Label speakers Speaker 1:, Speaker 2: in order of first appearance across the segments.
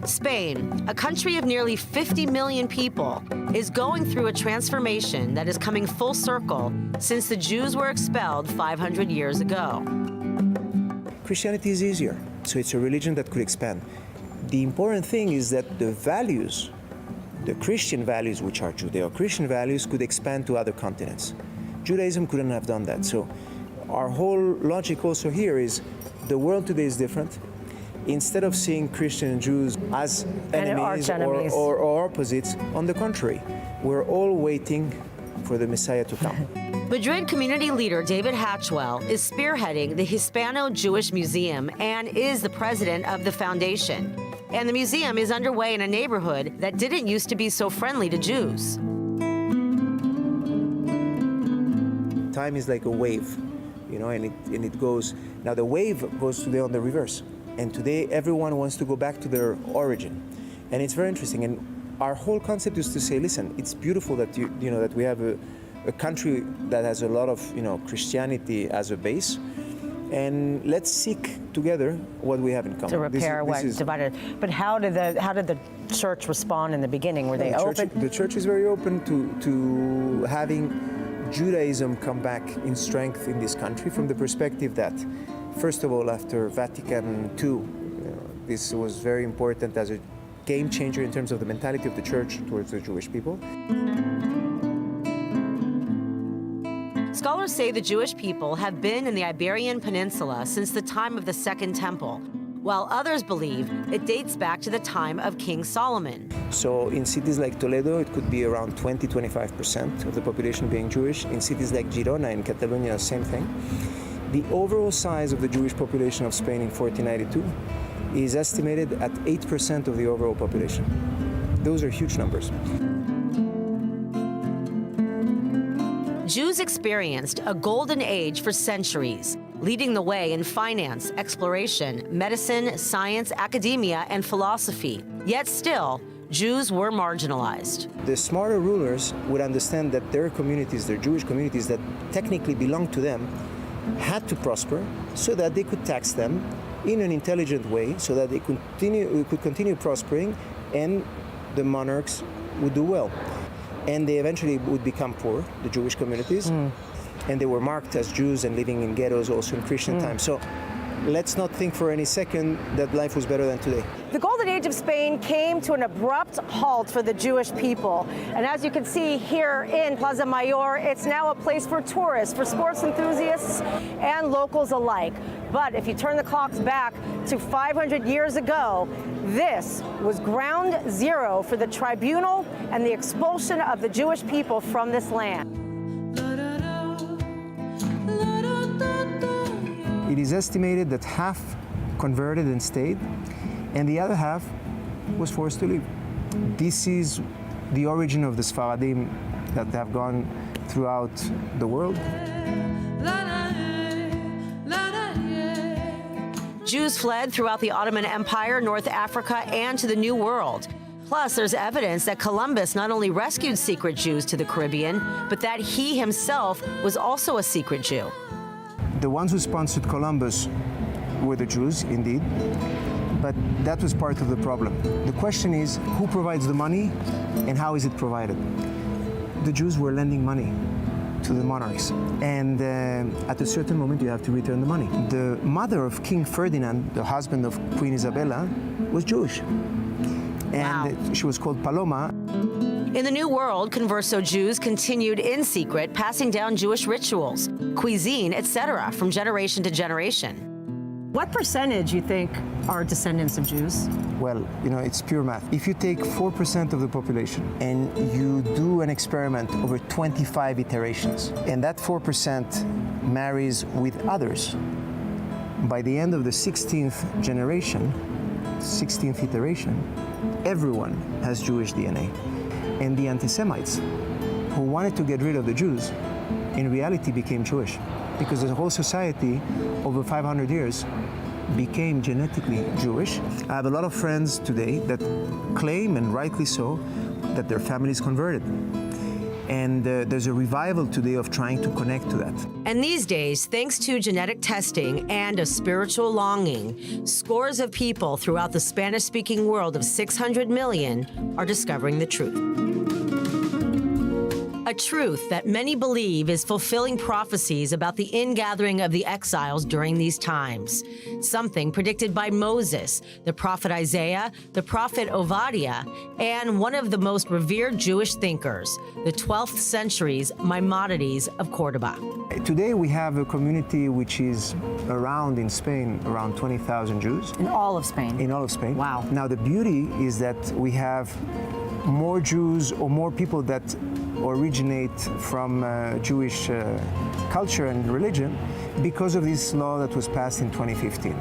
Speaker 1: Spain, a country of nearly 50 million people, is going through a transformation that is coming full circle since the Jews were expelled 500 years ago.
Speaker 2: Christianity is easier, so it's a religion that could expand. The important thing is that the values, the Christian values, which are Judeo-Christian values, could expand to other continents. Judaism couldn't have done that. So our whole logic also here is the world today is different. Instead of seeing Christian and Jews as enemies or opposites, on the contrary, we're all waiting for the Messiah to come.
Speaker 1: Madrid community leader David Hatchwell is spearheading the Hispano-Jewish Museum and is the president of the foundation. And the museum is underway in a neighborhood that didn't used to be so friendly to Jews.
Speaker 2: Time is like a wave, you know, and it goes. Now the wave goes today on the reverse. And today, everyone wants to go back to their origin, and it's very interesting. And our whole concept is to say, listen, it's beautiful that that we have a country that has a lot of Christianity as a base, and let's seek together what we have in common
Speaker 3: to repair what's divided. But how did the church respond in the beginning? Were they open?
Speaker 2: The church is very open to having Judaism come back in strength in this country from the perspective that, first of all, after Vatican II, this was very important as a game changer in terms of the mentality of the church towards the Jewish people.
Speaker 1: Scholars say the Jewish people have been in the Iberian Peninsula since the time of the Second Temple, while others believe it dates back to the time of King Solomon.
Speaker 2: So in cities like Toledo, it could be around 20-25% of the population being Jewish. In cities like Girona in Catalonia, same thing. The overall size of the Jewish population of Spain in 1492 is estimated at 8% of the overall population. Those are huge numbers.
Speaker 1: Jews experienced a golden age for centuries, leading the way in finance, exploration, medicine, science, academia, and philosophy. Yet still, Jews were marginalized.
Speaker 2: The smarter rulers would understand that their communities, their Jewish communities that technically belonged to them, had to prosper so that they could tax them in an intelligent way, so that they could continue prospering, and the monarchs would do well. And they eventually would become poor, the Jewish communities, and they were marked as Jews and living in ghettos also in Christian times. So let's not think for any second that life was better than today.
Speaker 3: The golden age of Spain came to an abrupt halt for the Jewish people. And as you can see here in Plaza Mayor, it's now a place for tourists, for sports enthusiasts, and locals alike. But if you turn the clocks back to 500 years ago, this was ground zero for the tribunal and the expulsion of the Jewish people from this land.
Speaker 2: It is estimated that half converted and stayed, and the other half was forced to leave. This is the origin of the Sfaradim that have gone throughout the world.
Speaker 1: Jews fled throughout the Ottoman Empire, North Africa, and to the New World. Plus, there's evidence that Columbus not only rescued secret Jews to the Caribbean, but that he himself was also a secret Jew.
Speaker 2: The ones who sponsored Columbus were the Jews, indeed, but that was part of the problem. The question is, who provides the money and how is it provided? The Jews were lending money to the monarchs, and at a certain moment you have to return the money. The mother of King Ferdinand, the husband of Queen Isabella, was Jewish, and she was called Paloma.
Speaker 1: In the New World, Converso Jews continued in secret, passing down Jewish rituals, cuisine, etc., from generation to generation.
Speaker 3: What percentage, you think, are descendants of Jews?
Speaker 2: Well, it's pure math. If you take 4% of the population and you do an experiment over 25 iterations, and that 4% marries with others, by the end of the 16th generation, 16th iteration, everyone has Jewish DNA. And the anti-Semites who wanted to get rid of the Jews in reality became Jewish, because the whole society over 500 years became genetically Jewish. I have a lot of friends today that claim, and rightly so, that their family is converted. And there's a revival today of trying to connect to that.
Speaker 1: And these days, thanks to genetic testing and a spiritual longing, scores of people throughout the Spanish-speaking world of 600 million are discovering the truth. A truth that many believe is fulfilling prophecies about the ingathering of the exiles during these times. Something predicted by Moses, the prophet Isaiah, the prophet Obadiah, and one of the most revered Jewish thinkers, the 12th century's Maimonides of Cordoba.
Speaker 2: Today we have a community which is around in Spain, around 20,000 Jews.
Speaker 3: In all of Spain?
Speaker 2: In all of Spain.
Speaker 3: Wow.
Speaker 2: Now the beauty is that we have more Jews or more people that originate from Jewish culture and religion because of this law that was passed in 2015.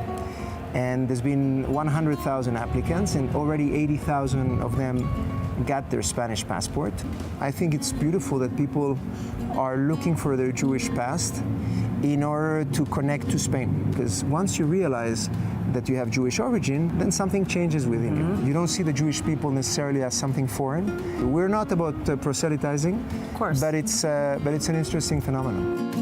Speaker 2: And there's been 100,000 applicants and already 80,000 of them got their Spanish passport. I think it's beautiful that people are looking for their Jewish past in order to connect to Spain, because once you realize that you have Jewish origin, then something changes within you. You don't see the Jewish people necessarily as something foreign. We're not about proselytizing,
Speaker 3: of course,
Speaker 2: but it's an interesting phenomenon.